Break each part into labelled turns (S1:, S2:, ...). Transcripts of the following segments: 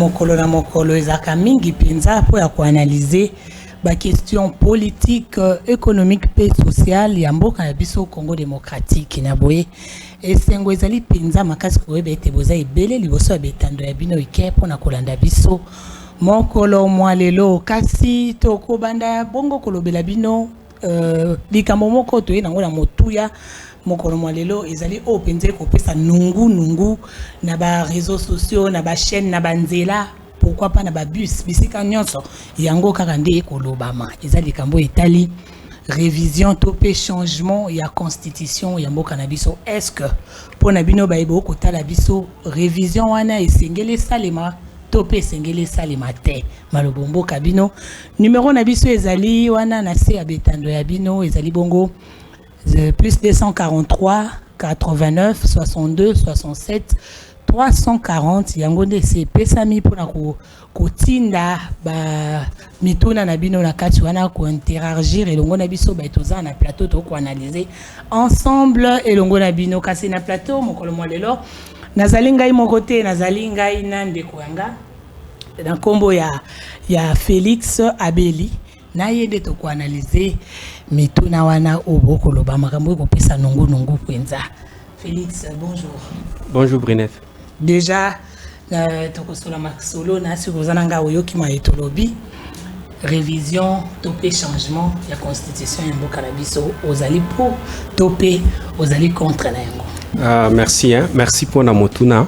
S1: mokolo na mokolo ezaka mingi penza po ya koanalyser ba question politique, économique et sociale ya mboka na biso Congo démocratique na boye esengo ezali penza makasi koyeba ete boza ebele liboso ya betando ya bino ike mpona kolanda biso mokolo mwa lelo kasi tokobanda bongo kolobela bino likambo moko toye nango na motuya mokolo mwa lelo ezali o penze kopesa nungu na ba réseaux sociaux na ba chaîne na ba nzela pourquoi pas na ba bus bisika nyonso yango kaka nde ekolobama ezali likambo etali révision topé changement ya constitution ya mboka na biso est-ce que pona bino bayibo kotala biso révision wana esengele salema topé esengele salema te malobombo kabino numéro na biso ezali wana na se ya betando ya bino ezali bongo plus 243 89 62 67 340 yango nde se pesami pona kotinda ba mituna na bino na kati wana ko interagir elongo na biso ba etoza na plateau to ko analyser ensemble elongo na bino kasi na plateau mokolo mwa lelo nazali ngai moko te nazali ngai na ndeko yanga na kombo ya Félix Abeli na yende to ko analyser mituna wana oboko loba makambo ko pesa nungu kwenza. Félix, bonjour.
S2: Bonjour Brinef.
S1: Déjà tokosola makisolo na sikozananga oyoki maetolobi révision topé changement ya constitution ya mboka na biso ozali pour topé ozali contre na yango.
S2: Merci merci pour na motuna.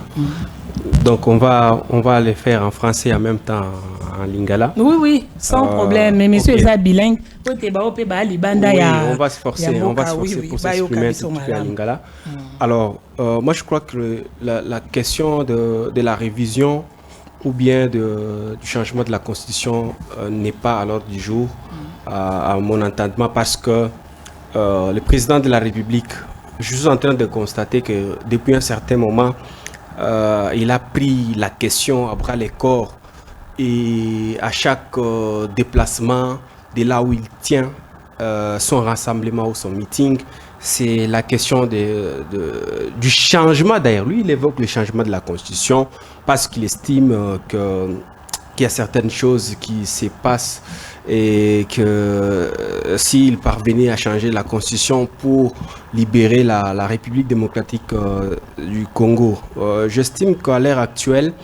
S2: Donc on va le faire en français en même temps en lingala.
S1: Oui, sans problème. Mais monsieur est bilingue.
S2: Oui, on va se forcer pour s'exprimer en lingala. Alors, moi je crois que la question de la révision ou bien du changement de la constitution n'est pas à l'ordre du jour à mon entendement parce que le président de la République, je suis en train de constater que depuis un certain moment, il a pris la question à bras le corps et à chaque déplacement de là où il tient son rassemblement ou son meeting, c'est la question du changement. D'ailleurs, lui, il évoque le changement de la Constitution parce qu'il estime qu'il y a certaines choses qui se passent et que s'il parvenait à changer la Constitution pour libérer la République démocratique du Congo, j'estime qu'à l'heure actuelle,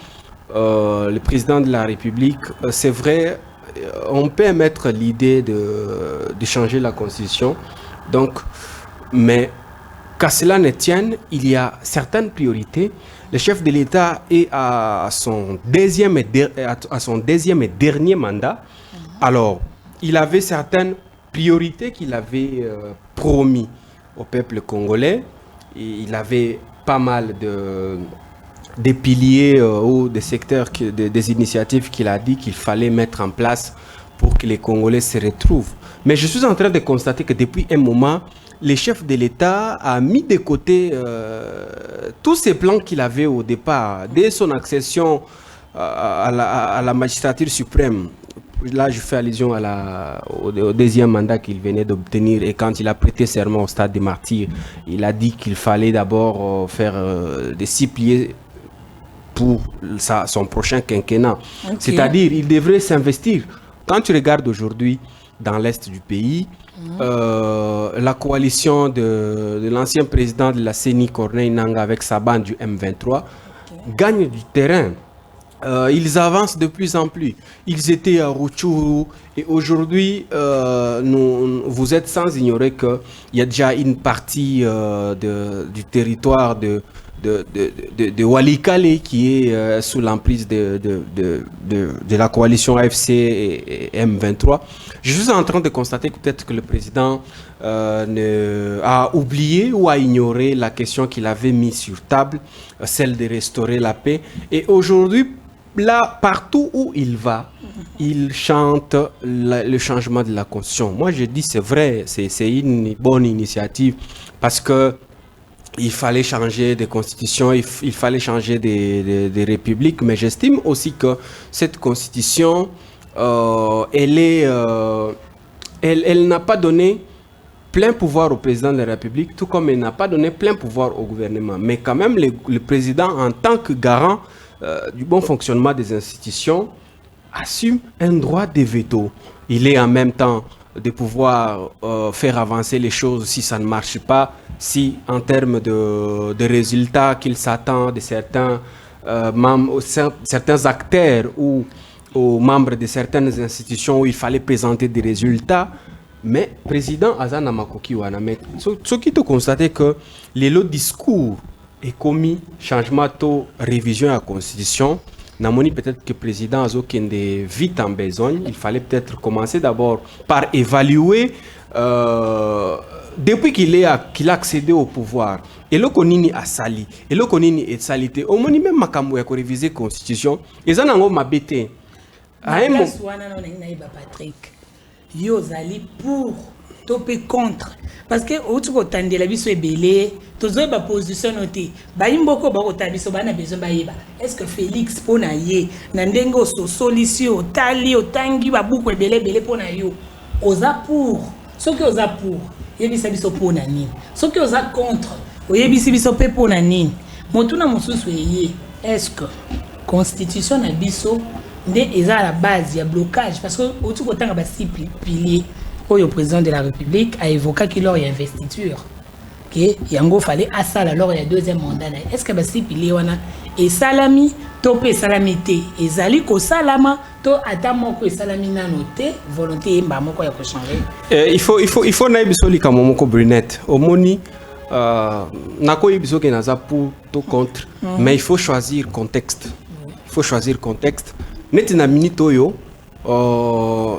S2: le président de la République, c'est vrai, on peut émettre l'idée de changer la Constitution, donc, mais qu'à cela ne tienne, il y a certaines priorités. Le chef de l'État est à son deuxième et dernier mandat. Alors, il avait certaines priorités qu'il avait promis au peuple congolais. Il avait pas mal de piliers ou des secteurs, des initiatives qu'il a dit qu'il fallait mettre en place pour que les Congolais se retrouvent. Mais je suis en train de constater que depuis un moment, le chef de l'État a mis de côté tous ces plans qu'il avait au départ, dès son accession à la magistrature suprême. Là, je fais allusion au deuxième mandat qu'il venait d'obtenir et quand il a prêté serment au stade des martyrs, il a dit qu'il fallait d'abord faire des 6 piliers pour son prochain quinquennat. Okay. C'est-à-dire, il devrait s'investir. Quand tu regardes aujourd'hui dans l'est du pays, la coalition de l'ancien président de la CENI, Corneille Nangaa, avec sa bande du M23, gagne du terrain. Ils avancent de plus en plus. Ils étaient à Rutshuru et aujourd'hui, vous êtes sans ignorer qu'il y a déjà une partie du territoire de Walikale qui est sous l'emprise de la coalition AFC et M23. Je suis en train de constater peut-être que le président a oublié ou a ignoré la question qu'il avait mise sur table, celle de restaurer la paix. Et aujourd'hui, là, partout où il va, il chante le changement de la Constitution. Moi, je dis c'est vrai, c'est une bonne initiative parce que il fallait changer de constitution, il fallait changer de république, mais j'estime aussi que cette constitution, elle n'a pas donné plein pouvoir au président de la République, tout comme elle n'a pas donné plein pouvoir au gouvernement. Mais quand même, le président, en tant que garant du bon fonctionnement des institutions, assume un droit de veto. Il est en même temps de pouvoir faire avancer les choses si ça ne marche pas, si en termes de résultats qu'il s'attend de certains membres, certains acteurs ou aux membres de certaines institutions où il fallait présenter des résultats. Mais président Azana Makoki Wana, ce qui te constate que les lots discours et commis changement de révision à la constitution, namoni peut-être que le président Azo Kende vite en besogne, il fallait peut-être commencer d'abord par évaluer depuis qu'il a accédé au pouvoir. Et le konini a sali, et le konini est salité. Au moni même makambo ya ko réviser constitution, et ça n'ango mabete.
S1: Patrick, yo zali pour topé contre parce que autre côté de la biso ebelé tozo ba position noté ba imboko ba kota biso bana besoin ba yeba est-ce que Félix pona ye na ndengo so solution tali otangi ba buku ebelé belé pona yo oza pour ce que oza pour yebisa biso pona nini ce que oza contre oyebisi biso pe pona nini motuna mosusu ye est-ce que constitution na biso est à la base, il y a blocage. Parce que au-dessus de temps, piliers, le président de la République a évoqué qu'il y a une investiture. Il fallait à ça alors il y a deuxième mandat. Est-ce que les piliers et salami, topé salamité, et zali ko salama, to atamo ko salami na noté, volonté mba moko ya ko changer.
S2: Il faut na bisoli ka momoko brunette. Omoni nako ibiso ke naza pour to contre, mais il faut choisir contexte. Il faut choisir contexte. Netina minitoyo,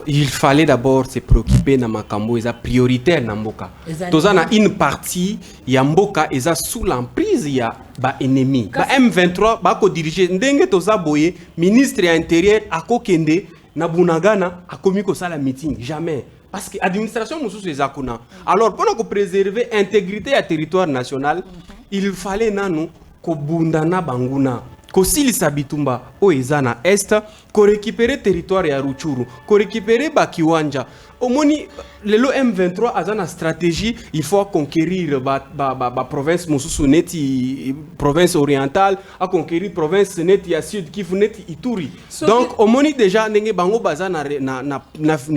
S2: il fallait d'abord se préoccuper na makambo eza prioritaire na mboka. Toza na une partie ya mboka eza sous l'emprise ya ba ennemi. Ba M23 ba ko diriger ndenge toza boye ministre ya intérieur akokende na Bunagana akomi ko sala meeting jamais parce que administration mususu eza kuna. Alors pour ko préserver l'intégrité ya territoire national, il fallait nanu ko bundana banguna. Ko silisa bitumba o ezana est ko récupérer territoire ya Ruchuru ko récupérer Bakiwanja omoni lelo M23 azana stratégie il faut conquérir ba province mususu neti province orientale a conquérir province neti ya sud Kivu neti Ituri donc omoni déjà ndenge bango bazana na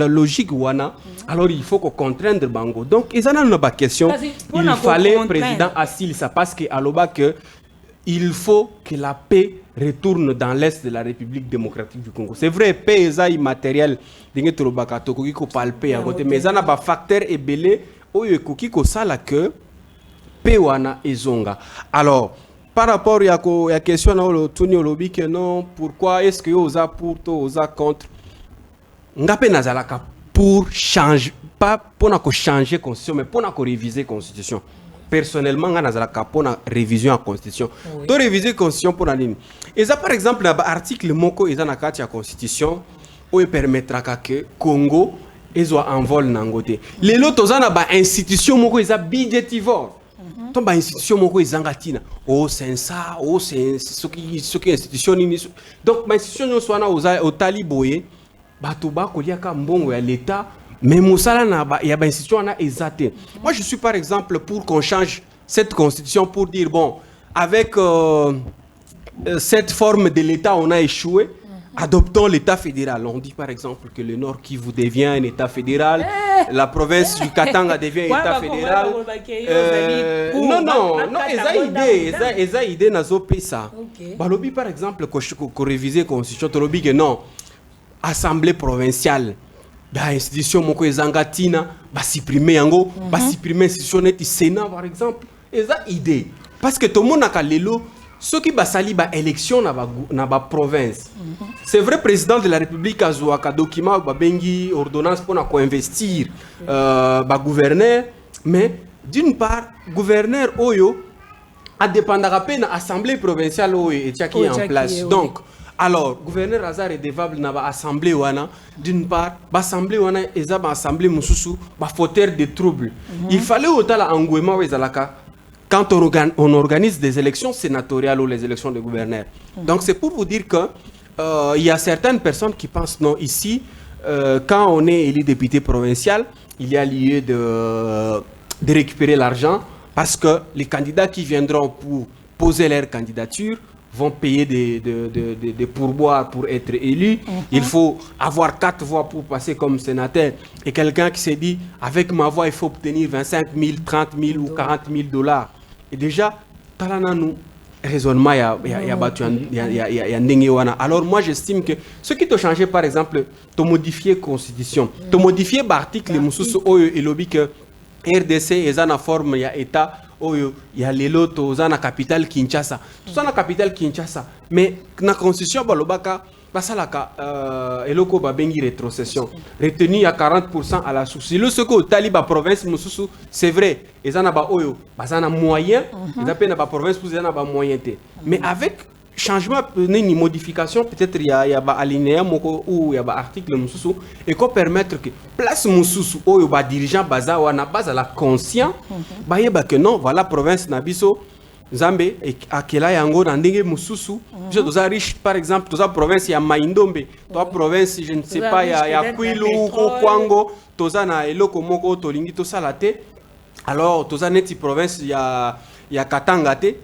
S2: logique wana alors il faut ko contraindre bango donc ezana na ba question il fallait président asilisa parce que aloba que il faut que la paix retourne dans l'est de la République démocratique du Congo. C'est vrai, paix est immatériel. Mais il y a un facteur ébélé où il y a que paix wana ezonga. Alors, par rapport à la question que non, pourquoi est-ce que vous êtes pour ou contre? Ngapé nazalaka pour changer, pas pour changer la constitution, mais pour réviser la constitution. Personnellement, je suis pour la révision de la Constitution. Pour réviser la Constitution pour la ligne. Et ça, par exemple, l'article Moko est dans la Constitution où il permettra que Congo soit en vol nangote. Les autres ont une institution Moko est budgétivore. Donc, l'institution Moko est zangatina. Oh, c'est ça. Oh, c'est ce qui est institution. Donc, l'institution soit au Taliboye. Batuba, Koliaka, Mbongo, l'État. Mais Moussala, il y a une institution exacte. Moi, je suis par exemple pour qu'on change cette constitution pour dire, bon, avec cette forme de l'État, on a échoué, adoptons l'État fédéral. On dit par exemple que le Nord Kivu devient un État fédéral, la province du Katanga devient un État fédéral. Non, ils ont idée, ça. Balobi par exemple, qu'on révise la constitution, que non, assemblée provinciale. L'institution moko ezangatina ba supprimer yango ba supprimer institution neti Sénat par exemple eza idée parce que tout le monde a lelo ceux qui ba sali ba élection na ba province c'est vrai président de la République a zouaka document ba bengi ordonnance pour na ko investir ba gouverneur mais d'une part gouverneur oyo a dépendra pe na assemblée provinciale oyo etiaki en place donc alors, le gouverneur Azar est dévable dans l'assemblée wana. D'une part, l'assemblée wana est une assemblée mususu, fauteur de troubles. Il fallait autant l'engouement quand on organise des élections sénatoriales ou les élections de gouverneurs. Donc c'est pour vous dire que il y a certaines personnes qui pensent non ici, quand on est élu député provincial, il y a lieu de récupérer l'argent parce que les candidats qui viendront pour poser leur candidature vont payer des pourboires pour être élus. Il faut avoir 4 voix pour passer comme sénateur. Et quelqu'un qui s'est dit, avec ma voix, il faut obtenir 25 000, 30 000 ou 40 000 $. Et déjà, nous raisonnement, il y a alors moi j'estime que ce qui te changeait par exemple, te modifier constitution, te modifier l'article et lobby que RDC est en forme, il y a État, il y a les lots, il y a la capitale Kinshasa, tout ça la capitale Kinshasa, mais la constitution balobaka eloko babengi rétrocession retenu à 40% à la source. Le secours taliba province mususu c'est vrai ils en a oyo bazana moyen ils appellent na province pour ils en a moyen mais avec changement ni modification peut-être il y a alinéa moko ou il y a article mususu et qu'on permettre que place mususu oyo ba dirigeant baza wana base à la conscient ba yeba que non voilà province na biso Zambé et akela yango na ndenge mususu je doza riche par exemple toza province ya Maindombe toza province je ne sais pas ya Kwilu ou Kwango toza na eloko moko tolingi to salate alors toza neti province ya Katanga te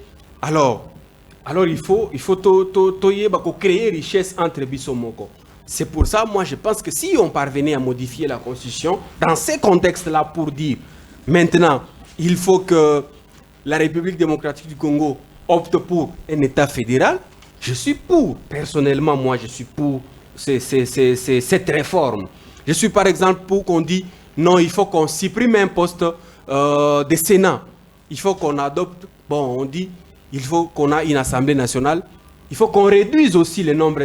S2: alors il faut to yeba ko créer richesse entre biso moko. C'est pour ça moi je pense que si on parvenait à modifier la constitution dans ces contextes là pour dire maintenant il faut que la République démocratique du Congo opte pour un État fédéral, je suis pour. Personnellement, moi, je suis pour cette réforme. Je suis par exemple pour qu'on dise non, il faut qu'on supprime un poste de Sénat. Il faut qu'on adopte, bon, on dit, il faut qu'on ait une Assemblée nationale. Il faut qu'on réduise aussi le nombre